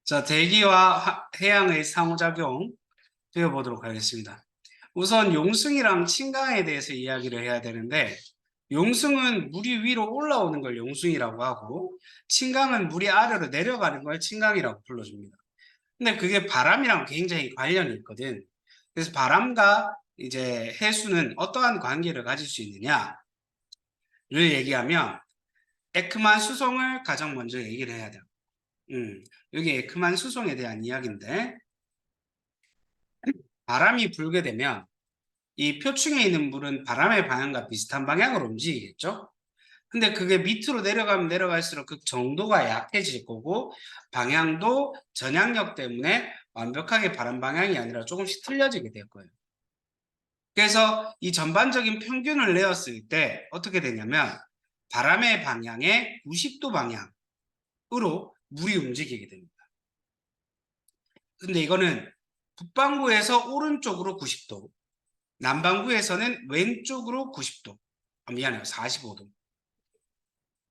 자, 대기와 해양의 상호작용 배워보도록 하겠습니다. 우선 용승이랑 침강에 대해서 이야기를 해야 되는데, 용승은 물이 위로 올라오는 걸 용승이라고 하고, 침강은 물이 아래로 내려가는 걸 침강이라고 불러줍니다. 근데 그게 바람이랑 굉장히 관련이 있거든. 그래서 바람과 이제 해수는 어떠한 관계를 가질 수 있느냐를 얘기하면, 에크만 수송을 가장 먼저 얘기를 해야 돼요. 여기 에크만 수송에 대한 이야기인데, 바람이 불게 되면 이 표층에 있는 물은 바람의 방향과 비슷한 방향으로 움직이겠죠? 근데 그게 밑으로 내려가면 내려갈수록 그 정도가 약해질 거고, 방향도 전향력 때문에 완벽하게 바람 방향이 아니라 조금씩 틀려지게 될 거예요. 그래서 이 전반적인 평균을 내었을 때 어떻게 되냐면, 바람의 방향의 90도 방향으로 물이 움직이게 됩니다. 근데 이거는 북반구에서 오른쪽으로 90도, 남반구에서는 왼쪽으로 90도. 미안해요. 45도.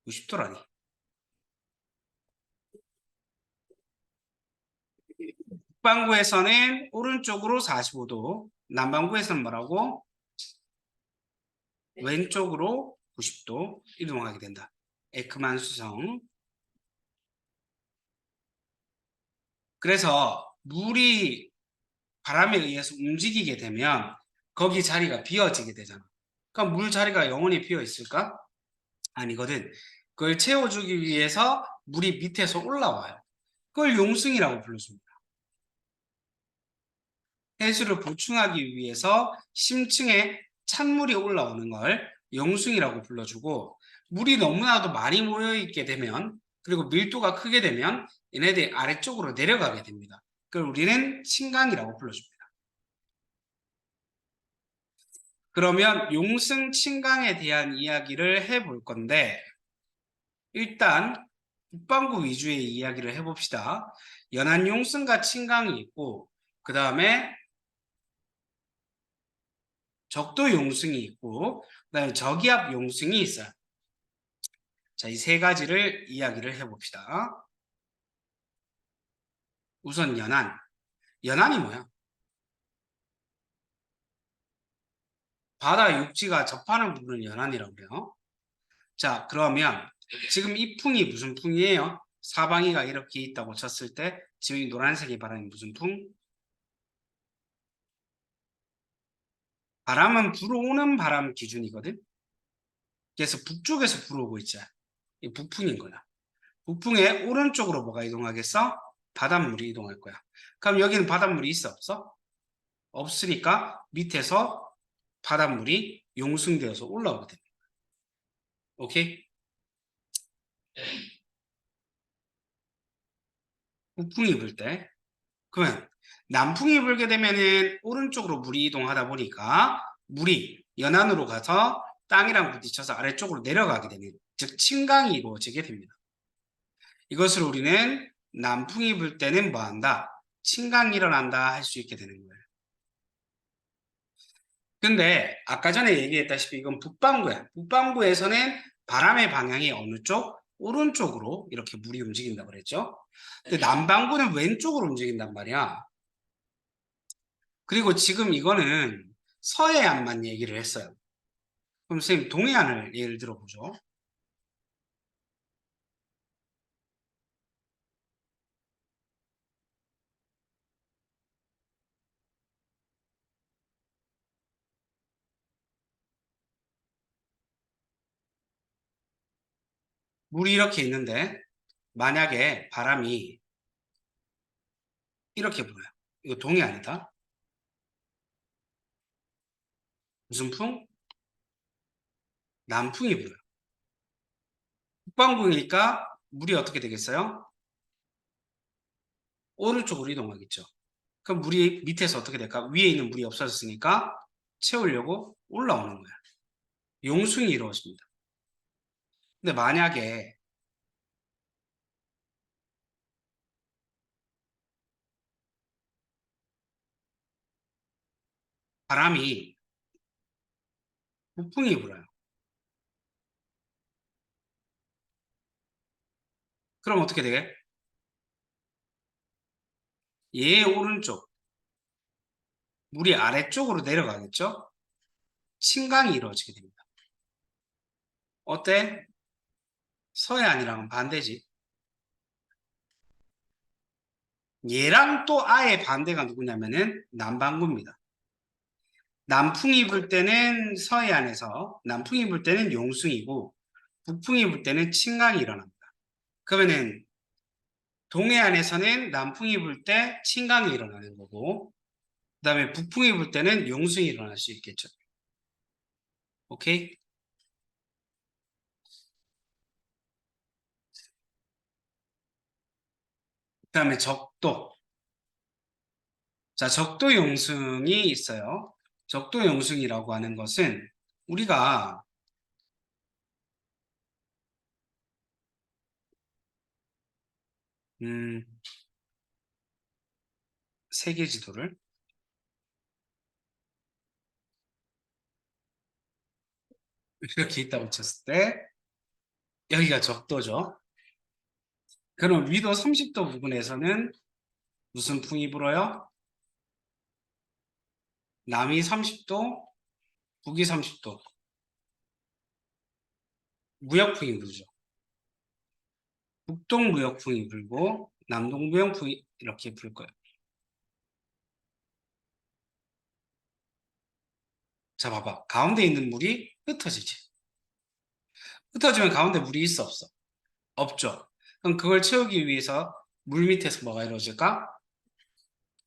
90도라니. 북반구에서는 오른쪽으로 45도, 남반구에서는 뭐라고? 왼쪽으로 90도 이동하게 된다. 에크만 수성. 그래서 물이 바람에 의해서 움직이게 되면 거기 자리가 비어지게 되잖아. 그럼 물 자리가 영원히 비어 있을까? 아니거든. 그걸 채워주기 위해서 물이 밑에서 올라와요. 그걸 용승이라고 불러줍니다. 해수를 보충하기 위해서 심층에 찬물이 올라오는 걸 용승이라고 불러주고, 물이 너무나도 많이 모여있게 되면, 그리고 밀도가 크게 되면 얘네들이 아래쪽으로 내려가게 됩니다. 그걸 우리는 침강이라고 불러줍니다. 그러면 용승 침강에 대한 이야기를 해볼 건데, 일단 북반구 위주의 이야기를 해봅시다. 연안 용승과 침강이 있고, 그 다음에 적도 용승이 있고, 그다음에 저기압 용승이 있어요. 자, 이 세 가지를 이야기를 해봅시다. 우선 연안. 연안이 뭐야? 바다 육지가 접하는 부분을 연안이라고 그래요. 자, 그러면 지금 이 풍이 무슨 풍이에요? 사방이가 이렇게 있다고 쳤을 때 지금 이 노란색이 바람이 무슨 풍? 바람은 불어오는 바람 기준이거든. 그래서 북쪽에서 불어오고 있잖아. 이 북풍인 거야. 북풍의 오른쪽으로 뭐가 이동하겠어? 바닷물이 이동할 거야. 그럼 여기는 바닷물이 있어 없어? 없으니까 밑에서 바닷물이 용승되어서 올라오게 됩니다. 오케이? 북풍이 불 때. 그러면 남풍이 불게 되면은 오른쪽으로 물이 이동하다 보니까 물이 연안으로 가서 땅이랑 부딪혀서 아래쪽으로 내려가게 되는, 즉 침강이 이루어지게 됩니다. 이것을 우리는 남풍이 불 때는 뭐 한다? 침강이 일어난다 할 수 있게 되는 거예요. 근데 아까 전에 얘기했다시피 이건 북반구야. 북반구에서는 바람의 방향이 어느 쪽? 오른쪽으로 이렇게 물이 움직인다고 그랬죠. 근데 남반구는 왼쪽으로 움직인단 말이야. 그리고 지금 이거는 서해안만 얘기를 했어요. 그럼 선생님 동해안을 예를 들어보죠. 물이 이렇게 있는데 만약에 바람이 이렇게 불어요. 이거 동해안이다. 무슨 풍? 남풍이 불어요. 북반구니까 물이 어떻게 되겠어요? 오른쪽으로 이동하겠죠. 그럼 물이 밑에서 어떻게 될까? 위에 있는 물이 없어졌으니까 채우려고 올라오는 거야. 용승이 이루어집니다. 근데 만약에 바람이 북풍이 불어요. 그럼 어떻게 돼? 얘의 오른쪽, 물이 아래쪽으로 내려가겠죠? 침강이 이루어지게 됩니다. 어때? 서해안이랑은 반대지. 얘랑 또 아예 반대가 누구냐면은 남반구입니다. 남풍이 불 때는 서해안에서, 남풍이 불 때는 용숭이고, 북풍이 불 때는 침강이 일어납니다. 그러면은 동해안에서는 남풍이 불 때 침강이 일어나는 거고, 그 다음에 북풍이 불 때는 용숭이 일어날 수 있겠죠. 오케이? 그 다음에 적도. 자, 적도 용숭이 있어요. 적도 용숭이라고 하는 것은 우리가 음, 세계 지도를 이렇게 있다 붙였을 때 여기가 적도죠. 그럼 위도 30도 부근에서는 무슨 풍이 불어요? 남이 30도, 북이 30도. 무역풍이 불죠. 북동 무역풍이 불고 남동 무역풍이 이렇게 불 거예요. 자, 봐봐. 가운데 있는 물이 흩어지지. 흩어지면 가운데 물이 있어, 없어? 없죠. 그럼 그걸 채우기 위해서 물 밑에서 뭐가 이루어질까?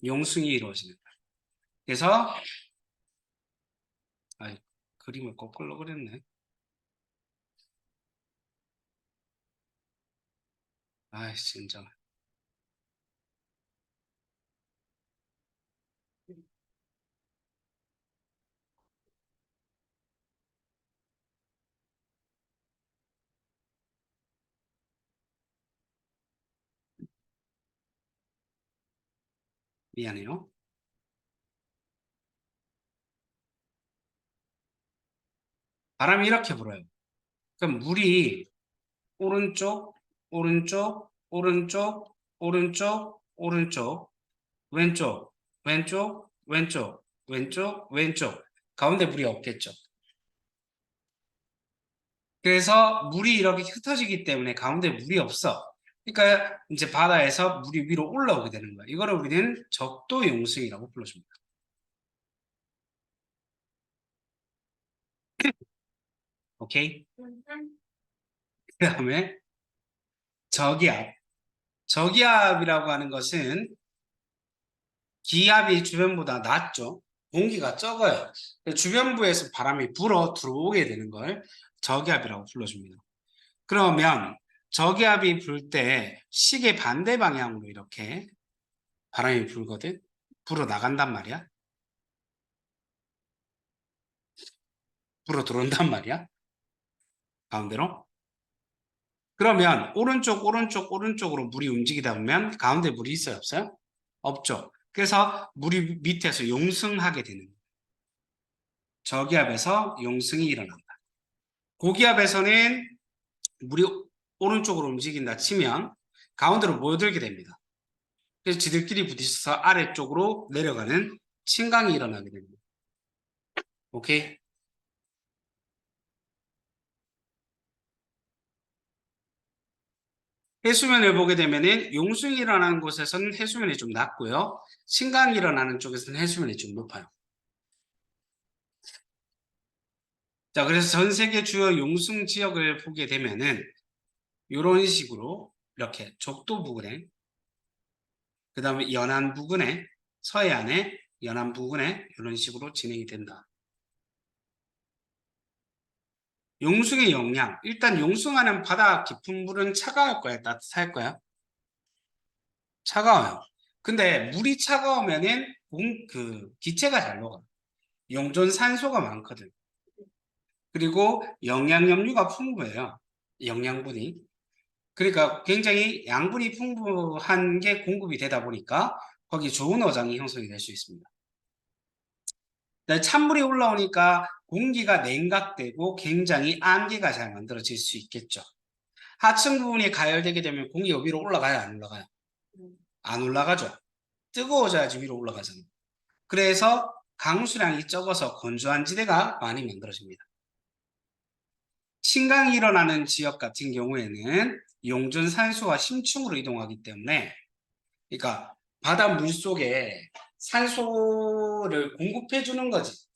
용숭이 이루어지는 거야. 그래서 아, 그림을 거꾸로 그렸네. 아이씨, 진짜 미안해요. 바람이 이렇게 불어요. 그럼 물이 오른쪽, 오른쪽, 오른쪽, 오른쪽, 오른쪽, 왼쪽, 왼쪽, 왼쪽, 왼쪽, 왼쪽. 가운데 물이 없겠죠. 그래서 물이 이렇게 흩어지기 때문에 가운데 물이 없어. 그러니까 이제 바다에서 물이 위로 올라오게 되는 거야. 이거를 우리는 적도 용승이라고 불러줍니다. 오케이? 그 다음에 저기압. 저기압이라고 하는 것은 기압이 주변보다 낮죠. 공기가 적어요. 주변부에서 바람이 불어 들어오게 되는 걸 저기압이라고 불러줍니다. 그러면 저기압이 불 때 시계 반대 방향으로 이렇게 바람이 불거든. 불어 나간단 말이야. 불어 들어온단 말이야. 가운데로. 그러면 오른쪽, 오른쪽, 오른쪽으로 물이 움직이다 보면 가운데 물이 있어요, 없어요? 없죠. 그래서 물이 밑에서 용승하게 되는 거예요. 저기압에서 용승이 일어난다. 고기압에서는 물이 오른쪽으로 움직인다 치면 가운데로 모여들게 됩니다. 그래서 지들끼리 부딪혀서 아래쪽으로 내려가는 침강이 일어나게 됩니다. 오케이? 해수면을 보게 되면은 용숭이 일어나는 곳에서는 해수면이 좀 낮고요. 침강이 일어나는 쪽에서는 해수면이 좀 높아요. 자, 그래서 전 세계 주요 용숭 지역을 보게 되면은 이런 식으로 이렇게 적도 부근에, 그 다음에 연안 부근에, 서해안에, 연안 부근에 이런 식으로 진행이 된다. 용숭의 영양. 일단 용숭하는 바다 깊은 물은 차가울 거야, 따뜻할 거야? 차가워요. 근데 물이 차가우면은 기체가 잘 녹아. 용존 산소가 많거든. 그리고 영양염류가 풍부해요. 영양분이. 그러니까 굉장히 양분이 풍부한 게 공급이 되다 보니까 거기 좋은 어장이 형성이 될 수 있습니다. 찬물이 올라오니까 공기가 냉각되고 굉장히 안개가 잘 만들어질 수 있겠죠. 하층 부분이 가열되게 되면 공기가 위로 올라가요, 안 올라가요? 안 올라가죠. 뜨거워져야지 위로 올라가잖아요. 그래서 강수량이 적어서 건조한 지대가 많이 만들어집니다. 침강이 일어나는 지역 같은 경우에는 용준 산소가 심층으로 이동하기 때문에, 그러니까 바닷물 속에 산소를 공급해 주는 거지.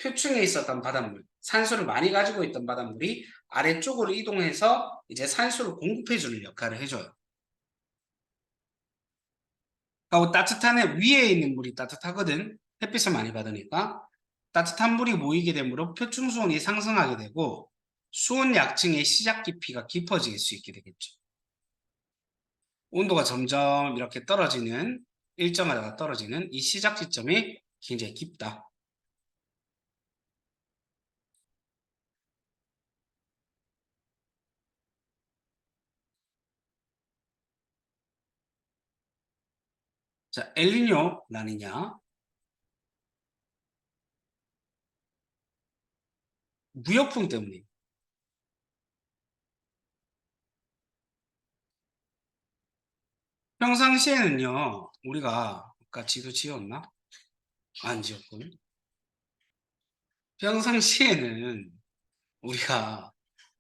표층에 있었던 바닷물, 산소를 많이 가지고 있던 바닷물이 아래쪽으로 이동해서 이제 산소를 공급해 주는 역할을 해줘요. 하고 따뜻한 위에 있는 물이 따뜻하거든. 햇빛을 많이 받으니까 따뜻한 물이 모이게 되므로 표층 수온이 상승하게 되고 수온 약층의 시작 깊이가 깊어질 수 있게 되겠죠. 온도가 점점 이렇게 떨어지는, 일정하다가 떨어지는 이 시작 지점이 굉장히 깊다. 자, 엘니뇨 라니냐, 무역풍 때문에. 평상시에는요, 우리가 아까 지도 지었나? 안 지었군. 평상시에는 우리가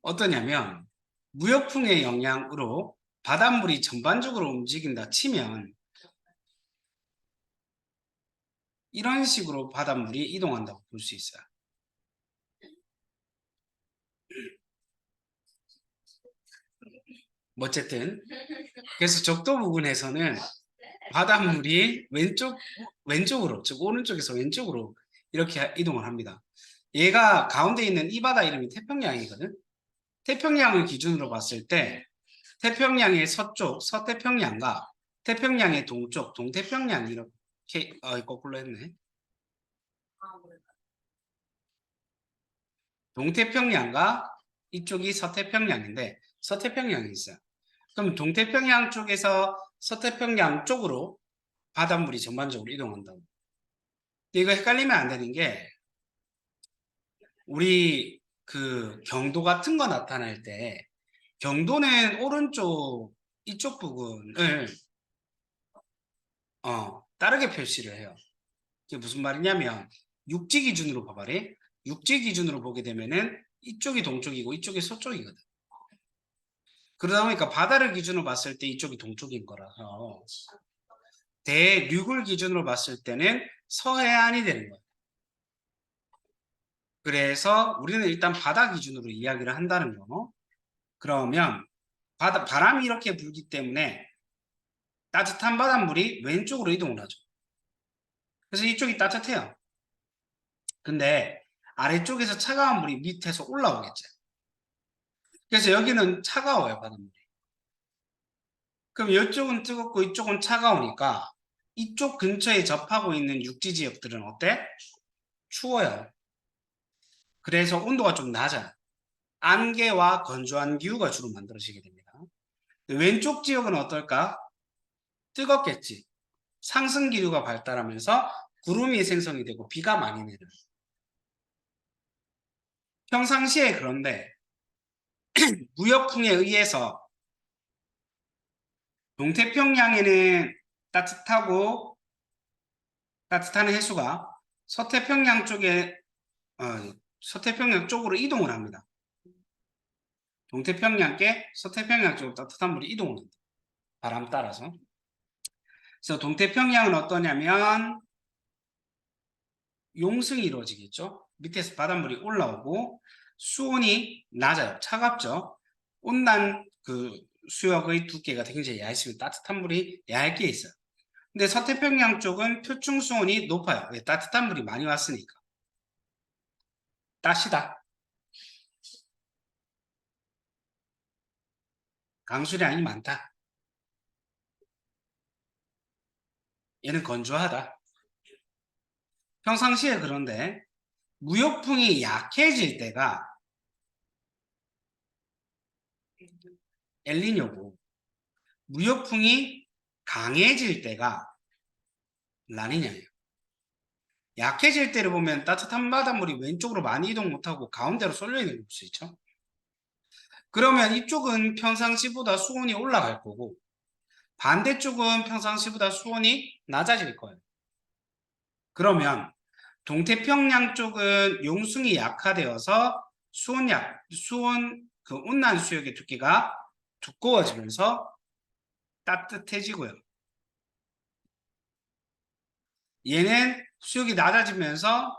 어떠냐면, 무역풍의 영향으로 바닷물이 전반적으로 움직인다 치면 이런 식으로 바닷물이 이동한다고 볼 수 있어요. 뭐 어쨌든 그래서 적도 부근에서는 바닷물이 왼쪽으로, 즉 오른쪽에서 왼쪽으로 이렇게 이동을 합니다. 얘가 가운데 있는 이 바다 이름이 태평양이거든. 태평양을 기준으로 봤을 때 태평양의 서쪽, 서태평양과 태평양의 동쪽, 동태평양 이렇게 거꾸로 했네. 동태평양과 이쪽이 서태평양인데 서태평양이 있어요. 그럼 동태평양 쪽에서 서태평양 쪽으로 바닷물이 전반적으로 이동한다고. 이거 헷갈리면 안 되는 게 우리 그 경도 같은 거 나타날 때 경도는 오른쪽 이쪽 부분을 다르게 표시를 해요. 이게 무슨 말이냐면 육지 기준으로 봐봐래. 육지 기준으로 보게 되면은 이쪽이 동쪽이고 이쪽이 서쪽이거든. 그러다 보니까 바다를 기준으로 봤을 때 이쪽이 동쪽인 거라서 대륙을 기준으로 봤을 때는 서해안이 되는 거예요. 그래서 우리는 일단 바다 기준으로 이야기를 한다는 거. 그러면 바람이 이렇게 불기 때문에 따뜻한 바닷물이 왼쪽으로 이동을 하죠. 그래서 이쪽이 따뜻해요. 근데 아래쪽에서 차가운 물이 밑에서 올라오겠죠. 그래서 여기는 차가워요, 바닷물이. 그럼 이쪽은 뜨겁고 이쪽은 차가우니까 이쪽 근처에 접하고 있는 육지 지역들은 어때? 추워요. 그래서 온도가 좀 낮아요. 안개와 건조한 기후가 주로 만들어지게 됩니다. 왼쪽 지역은 어떨까? 뜨겁겠지. 상승 기류가 발달하면서 구름이 생성이 되고 비가 많이 내려요. 평상시에 그런데 무역풍에 의해서 동태평양에는 따뜻한 해수가 서태평양 쪽에 서태평양 쪽으로 이동을 합니다. 동태평양께 서태평양 쪽으로 따뜻한 물이 이동을 합니다. 바람 따라서. 그래서 동태평양은 어떠냐면 용승이 이루어지겠죠. 밑에서 바닷물이 올라오고 수온이 낮아요. 차갑죠. 온난 그 수역의 두께가 굉장히 얇으면 따뜻한 물이 얇게 있어요. 근데 서태평양 쪽은 표층 수온이 높아요. 왜? 따뜻한 물이 많이 왔으니까. 따시다. 강수량이 많다. 얘는 건조하다. 평상시에 그런데 무역풍이 약해질 때가 엘니뇨고 무역풍이 강해질 때가 라니냐예요. 약해질 때를 보면 따뜻한 바닷물이 왼쪽으로 많이 이동 못하고 가운데로 쏠려 있는 걸 볼 수 있죠. 그러면 이쪽은 평상시보다 수온이 올라갈 거고 반대쪽은 평상시보다 수온이 낮아질 거예요. 그러면 동태평양 쪽은 용숭이 약화되어서 수온 그 온난 수역의 두께가 두꺼워지면서 따뜻해지고요. 얘는 수역이 낮아지면서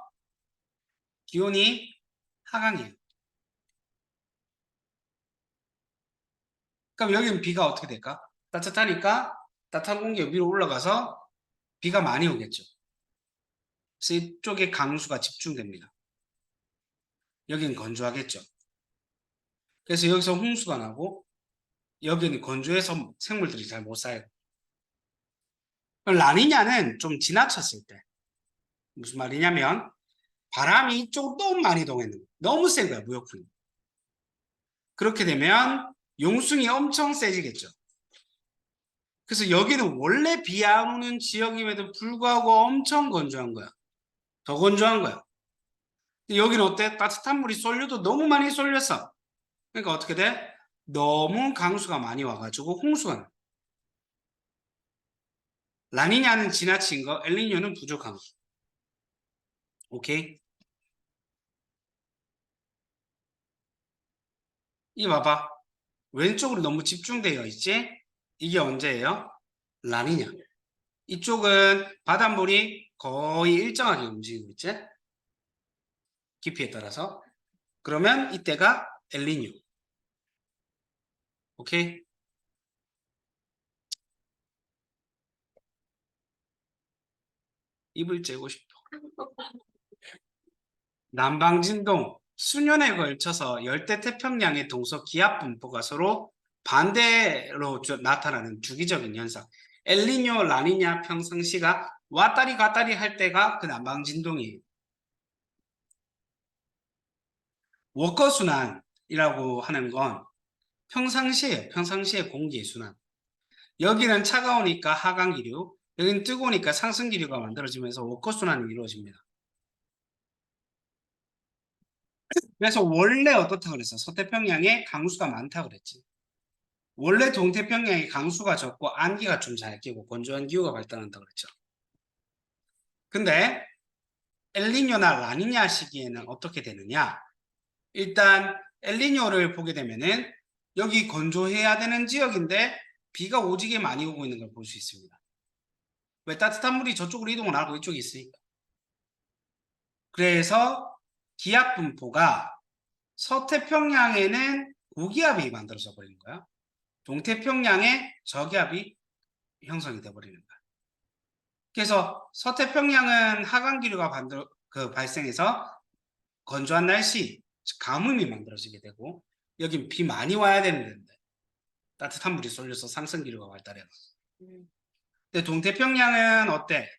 기온이 하강해요. 그럼 여기는 비가 어떻게 될까? 따뜻하니까 따뜻한 공기가 위로 올라가서 비가 많이 오겠죠. 그래서 이쪽에 강수가 집중됩니다. 여기는 건조하겠죠. 그래서 여기서 홍수가 나고 여기는 건조해서 생물들이 잘 못 살아요. 라니냐는 좀 지나쳤을 때 무슨 말이냐면 바람이 이쪽으로 너무 많이 동했는 거예요. 너무 센 거야 무역풍이. 그렇게 되면 용숭이 엄청 세지겠죠. 그래서 여기는 원래 비 안 오는 지역임에도 불구하고 엄청 건조한 거야. 더 건조한 거야. 여기는 어때? 따뜻한 물이 쏠려도 너무 많이 쏠렸어. 그러니까 어떻게 돼? 너무 강수가 많이 와가지고 홍수가 나. 라니냐는 지나친 거, 엘니뇨는 부족한 거. 오케이? 이 봐봐. 왼쪽으로 너무 집중되어 있지? 이게 언제예요? 라니냐. 이쪽은 바닷물이 거의 일정하게 움직이고 있지? 깊이에 따라서. 그러면 이때가 엘니뇨. 오케이? 입을 째고 싶어. 남방진동, 수년에 걸쳐서 열대 태평양의 동서 기압 분포가 서로 반대로 나타나는 주기적인 현상. 엘니뇨, 라니냐 평상시가 왔다리 갔다리 할 때가 그 남방진동이에요. 워커순환이라고 하는 건 평상시의 공기의 순환. 여기는 차가우니까 하강기류, 여기는 뜨거우니까 상승기류가 만들어지면서 워커순환이 이루어집니다. 그래서 원래 어떻다고 그랬어? 서태평양에 강수가 많다고 그랬지. 원래 동태평양에 강수가 적고 안기가 좀 잘 끼고 건조한 기후가 발달한다고 그랬죠. 근데 엘니뇨나 라니냐 시기에는 어떻게 되느냐? 일단 엘니뇨를 보게 되면은 여기 건조해야 되는 지역인데 비가 오지게 많이 오고 있는 걸 볼 수 있습니다. 왜? 따뜻한 물이 저쪽으로 이동을 하고 이쪽에 있으니까. 그래서 기압 분포가 서태평양에는 고기압이 만들어져 버리는 거야. 동태평양에 저기압이 형성이 돼 버리는 거야. 그래서 서태평양은 하강기류가 발생해서 건조한 날씨, 가뭄이 만들어지게 되고 여긴 비 많이 와야 되는 데인데 따뜻한 물이 쏠려서 상승기류가 발달해요. 근데 동태평양은 어때?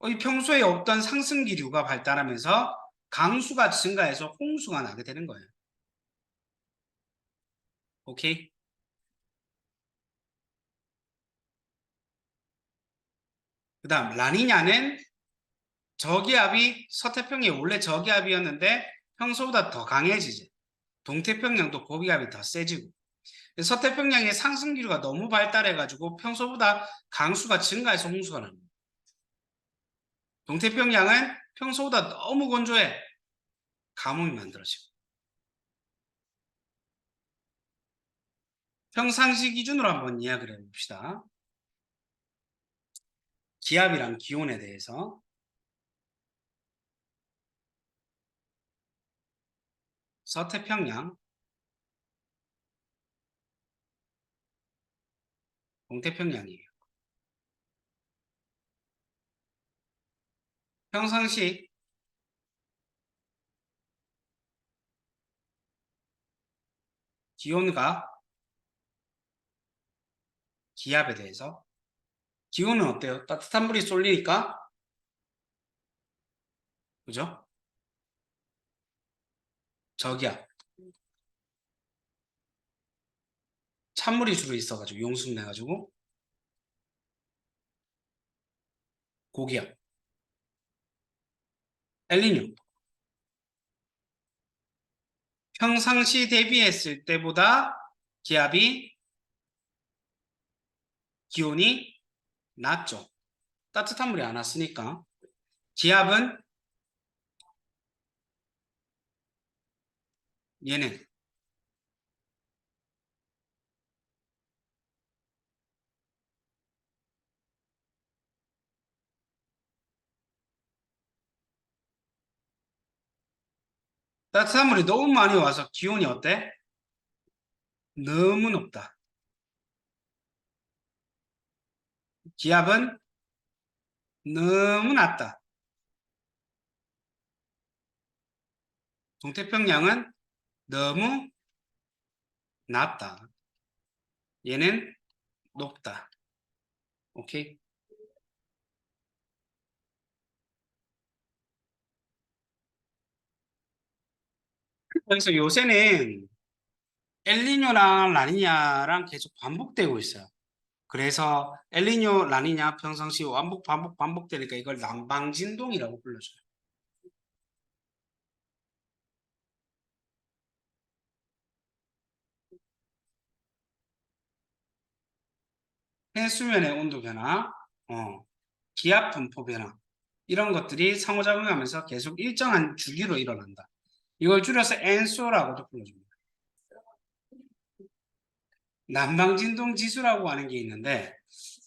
이 평소에 없던 상승기류가 발달하면서 강수가 증가해서 홍수가 나게 되는 거예요. 오케이? 그 다음 라니냐는 저기압이 서태평양이 원래 저기압이었는데 평소보다 더 강해지지. 동태평양도 고기압이 더 세지고 서태평양의 상승기류가 너무 발달해가지고 평소보다 강수가 증가해서 홍수가 납니다. 동태평양은 평소보다 너무 건조해 가뭄이 만들어지고 평상시 기준으로 한번 이야기를 해봅시다. 기압이랑 기온에 대해서 서태평양, 동태평양이에요. 평상시 기온과 기압에 대해서 기온은 어때요? 따뜻한 물이 쏠리니까 그죠? 저기압 찬물이 주로 있어가지고 용수 내가지고 고기압 엘니뇨 평상시 대비했을 때보다 기온이 낮죠. 따뜻한 물이 안 왔으니까. 기압은 얘는 따뜻한 물이 너무 많이 와서 기온이 어때? 너무 높다. 기압은 너무 낮다. 동태평양은 너무 낮다. 얘는 높다. 오케이? 그래서 요새는 엘니뇨랑 라니냐랑 계속 반복되고 있어요. 그래서 엘니뇨, 라니냐 평상시 반복되니까 이걸 남방진동이라고 불러줘요. 해수면의 온도 변화, 기압 분포 변화 이런 것들이 상호작용하면서 계속 일정한 주기로 일어난다. 이걸 줄여서 엔소라고도 불러줍니다. 남방진동 지수라고 하는 게 있는데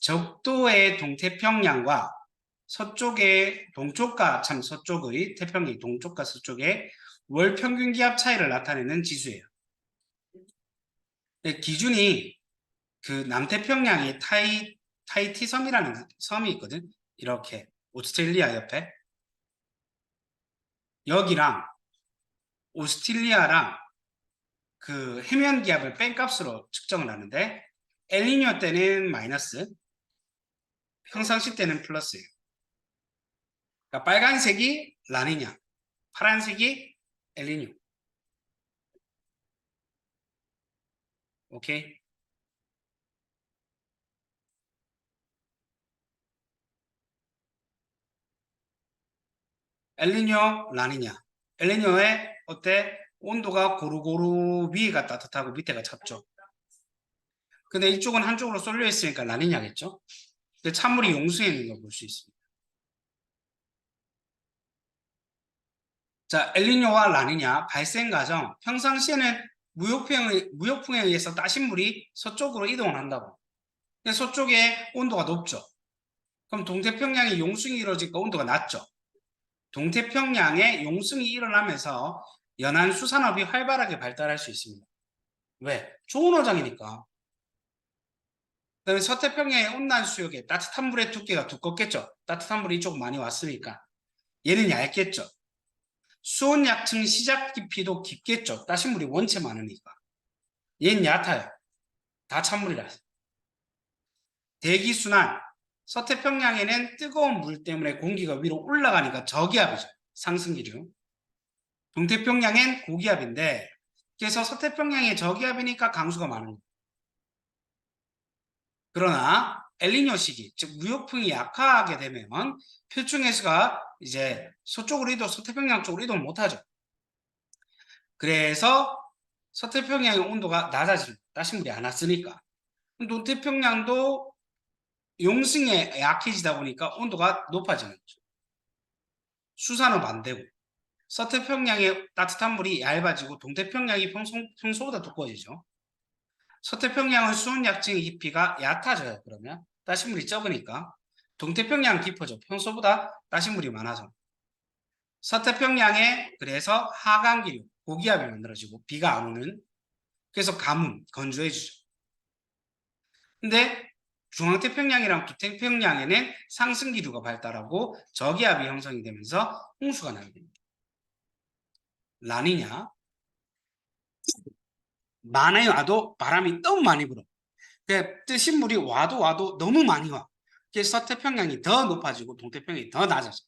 적도의 동태평양과 서쪽의 동쪽과 서쪽의 태평양 동쪽과 서쪽의 월 평균 기압 차이를 나타내는 지수예요. 기준이 그 남태평양의 타이티 섬이라는 섬이 있거든. 이렇게 오스트레일리아 옆에 여기랑 오스트레일리아랑 그 해면 기압을 뺀 값으로 측정을 하는데 엘니뇨 때는 마이너스, 평상시 때는 플러스예요. 그러니까 빨간색이 라니냐, 파란색이 엘니뇨. 오케이? 엘니뇨, 라니냐. 엘니뇨의 어때? 온도가 고루고루 위가 따뜻하고 밑에가 찹죠. 근데 이쪽은 한쪽으로 쏠려 있으니까 라니냐겠죠? 근데 찬물이 용수에 있는 걸 볼 수 있습니다. 자, 엘니뇨와 라니냐 발생 과정. 평상시에는 무역풍에 의해서 따신 물이 서쪽으로 이동을 한다고. 근데 서쪽에 온도가 높죠. 그럼 동태평양에 용승이 이루어지니까 온도가 낮죠. 동태평양에 용승이 일어나면서 연안 수산업이 활발하게 발달할 수 있습니다. 왜? 좋은 어장이니까. 그다음에 서태평양의 온난 수역에 따뜻한 물의 두께가 두껍겠죠. 따뜻한 물이 이쪽 많이 왔으니까. 얘는 얇겠죠. 수온 약층 시작 깊이도 깊겠죠. 따신 물이 원체 많으니까. 얘는 얕아요. 다 찬물이라서. 대기순환. 서태평양에는 뜨거운 물 때문에 공기가 위로 올라가니까 저기압이죠. 상승기류. 동태평양엔 고기압인데 그래서 서태평양에 저기압이니까 강수가 많은 거예요. 그러나 엘니뇨 시기, 즉 무역풍이 약하게 되면 표층해수가 이제 서쪽으로 서태평양 쪽으로 이동을 못하죠. 그래서 서태평양의 온도가 낮아집니다. 따신물이 안 왔으니까. 동태평양도 용승에 약해지다 보니까 온도가 높아지는 거죠. 수산업 안 되고 서태평양의 따뜻한 물이 얇아지고 동태평양이 평소보다 두꺼워지죠. 서태평양의 수온 약층의 깊이가 얕아져요. 그러면 따신물이 적으니까 동태평양 깊어져. 평소보다 따신물이 많아서 서태평양에 그래서 하강기류, 고기압이 만들어지고 비가 안 오는 그래서 가뭄, 건조해지죠. 근데 중앙태평양이랑 북태평양에는 상승기류가 발달하고 저기압이 형성이 되면서 홍수가 나게 됩니다. 라니냐 많이 와도 바람이 너무 많이 불어. 뜨신 물이 와도 너무 많이 와. 그래서 서태평양이 더 높아지고 동태평양이 더 낮아져.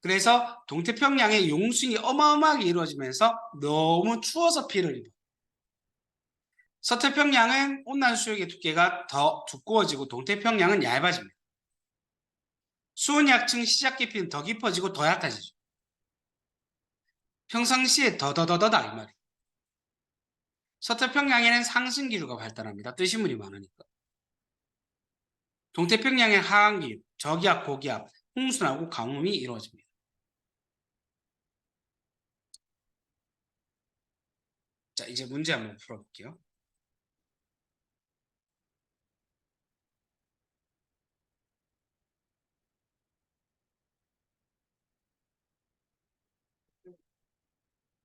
그래서 동태평양의 용순이 어마어마하게 이루어지면서 너무 추워서 피해를 입어. 서태평양은 온난 수역의 두께가 더 두꺼워지고 동태평양은 얇아집니다. 수온 약층 시작 깊이는 더 깊어지고 더 얕아지죠. 평상시에 더더더더다 이 말이에요. 서태평양에는 상승기류가 발달합니다. 뜨신 물이 많으니까. 동태평양의 하강기류, 저기압, 고기압, 홍수나고 가뭄이 이루어집니다. 자, 이제 문제 한번 풀어볼게요.